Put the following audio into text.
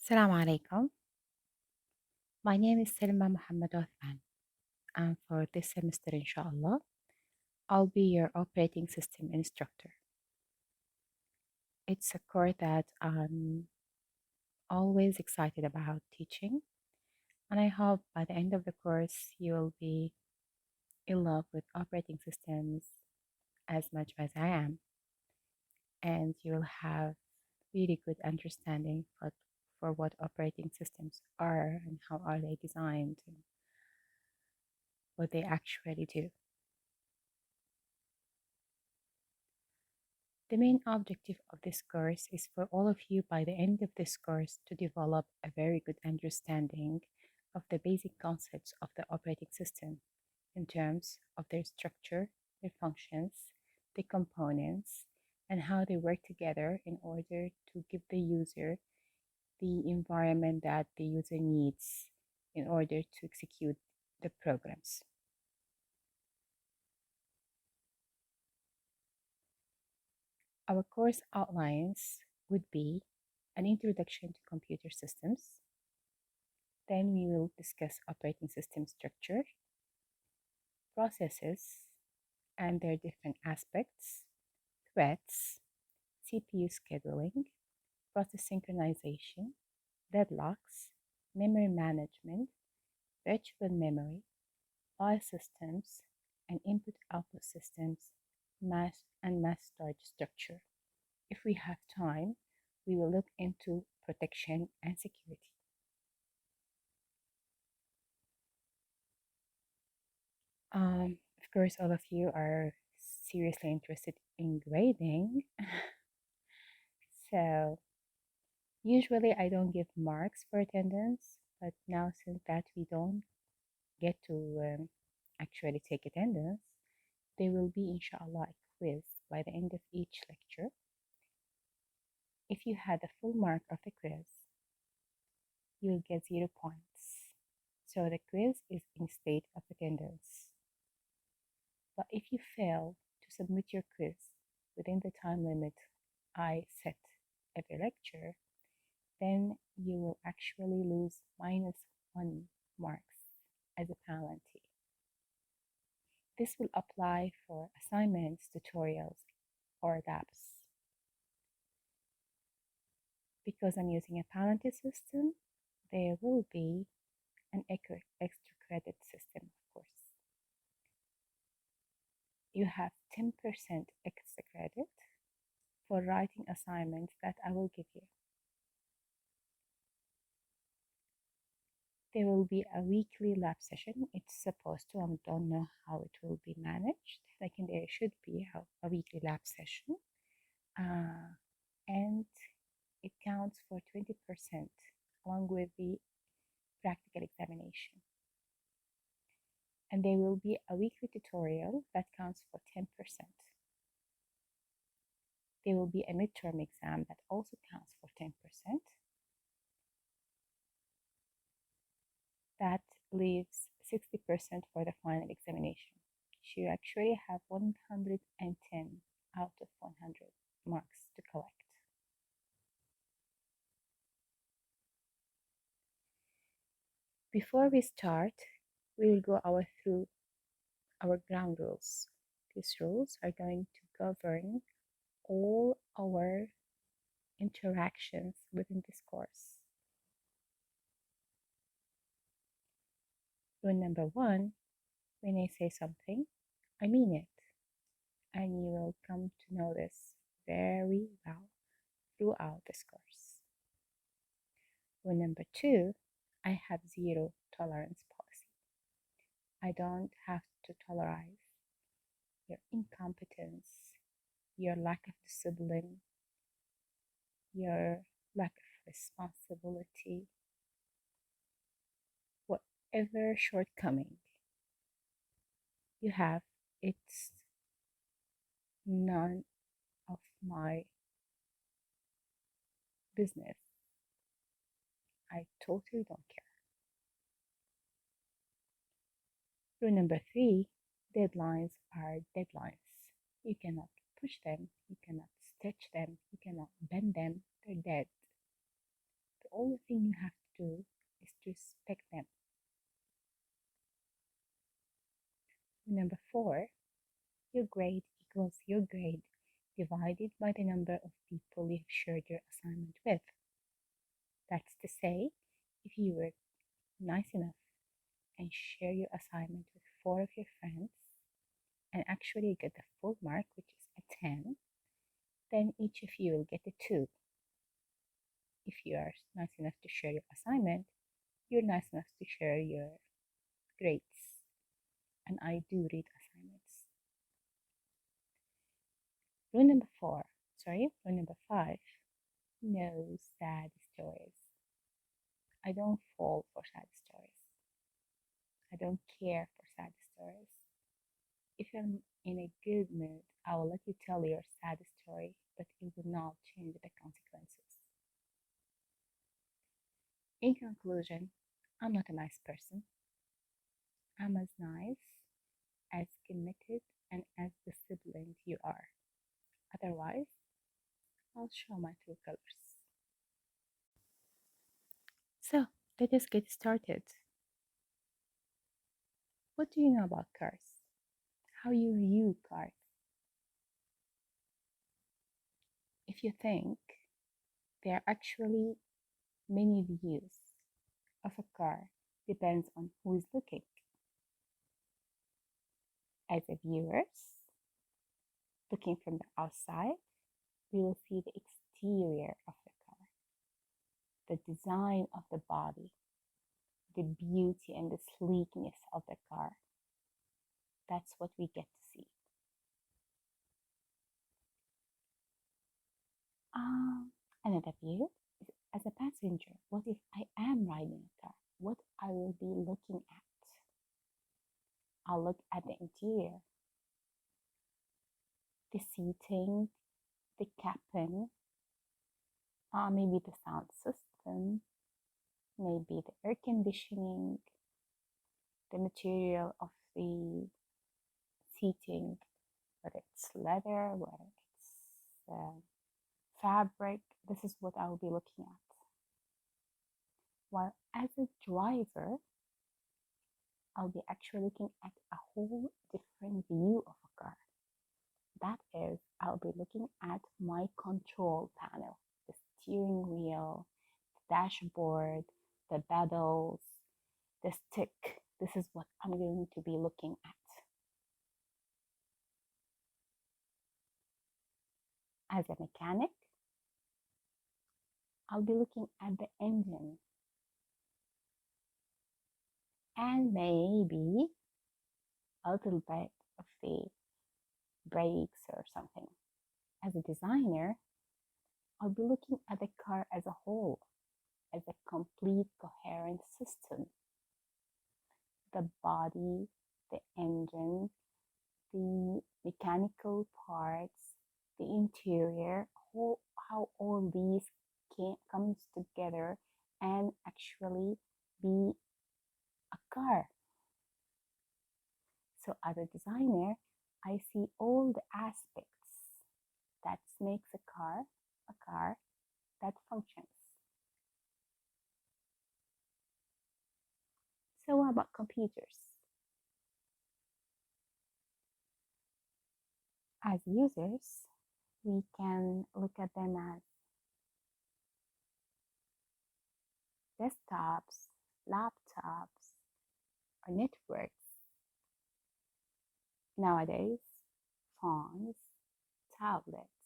Assalamu alaikum. My name is Selma Muhammad Othman, and for this semester, inshallah, I'll be your operating system instructor. It's a course that I'm always excited about teaching, and I hope by the end of the course, you'll be in love with operating systems as much as I am, and you'll have really good understanding for what operating systems are and how are they designed and what they actually do. The main objective of this course is for all of you by the end of this course to develop a very good understanding of the basic concepts of the operating system in terms of their structure, their functions, the components, and how they work together in order to give the user the environment that the user needs in order to execute the programs. Our course outlines would be an introduction to computer systems. Then we will discuss operating system structure, processes and their different aspects, threats, CPU scheduling, process synchronization, deadlocks, memory management, virtual memory, file systems, and input-output systems, mass storage structure. If we have time, we will look into protection and security. Of course, all of you are seriously interested in grading. So usually I don't give marks for attendance, but now since that we don't get to actually take attendance, there will be inshallah a quiz by the end of each lecture. If you had a full mark of the quiz, you'll get 0 points. So the quiz is in state of attendance. But if you fail to submit your quiz within the time limit I set every lecture, then you will actually lose -1 marks as a penalty. This will apply for assignments, tutorials, or labs. Because I'm using a penalty system, there will be an extra credit system, of course. You have 10% extra credit for writing assignments that I will give you. There will be a weekly lab session. It's supposed to, I don't know how it will be managed. Like there should be a weekly lab session. And it counts for 20% along with the practical examination. And there will be a weekly tutorial that counts for 10%. There will be a midterm exam that also counts for 10%. That leaves 60% for the final examination. So you actually have 110 out of 100 marks to collect. Before we start, we will go through our ground rules. These rules are going to govern all our interactions within this course. Rule number 1, when I say something, I mean it. And you will come to know this very well throughout this course. Rule number 2, I have zero tolerance policy. I don't have to tolerate your incompetence, your lack of discipline, your lack of responsibility, whatever shortcoming you have, it's none of my business. I totally don't care. Rule number 3, deadlines are deadlines. You cannot push them, you cannot stretch them, you cannot bend them, they're dead. The only thing you have to do is to respect them. Number 4, your grade equals your grade divided by the number of people you've shared your assignment with. That's to say, if you were nice enough and share your assignment with 4 of your friends and actually get the full mark, which is a 10, then each of you will get a 2. If you are nice enough to share your assignment, you're nice enough to share your grades. And I do read assignments. Rule number 5, no sad stories. I don't fall for sad stories. I don't care for sad stories. If I'm in a good mood, I will let you tell your sad story, but it will not change the consequences. In conclusion, I'm not a nice person. I'm as nice, as committed, and as disciplined you are. Otherwise, I'll show my true colors. So, let us get started. What do you know about cars? How you view cars? If you think there are actually many views of a car, depends on who is looking. As a viewers, looking from the outside, we will see the exterior of the car, the design of the body, the beauty and the sleekness of the car. That's what we get to see. Another view is as a passenger. What if I am riding a car? What I will be looking at? I'll look at the interior, the seating, the cabin, maybe the sound system, maybe the air conditioning, the material of the seating, whether it's leather, whether it's fabric. This is what I will be looking at. While as a driver, I'll be actually looking at a whole different view of a car. That is, I'll be looking at my control panel, the steering wheel, the dashboard, the pedals, the stick. This is what I'm going to be looking at. As a mechanic, I'll be looking at the engine and maybe a little bit of the brakes or something. As a designer, I'll be looking at the car as a whole, as a complete coherent system. The body, the engine, the mechanical parts, the interior, how all these comes together and actually be a car. So as a designer, I see all the aspects that makes a car that functions. So what about computers? As users, we can look at them as desktops, laptops, or networks. Nowadays, phones, tablets,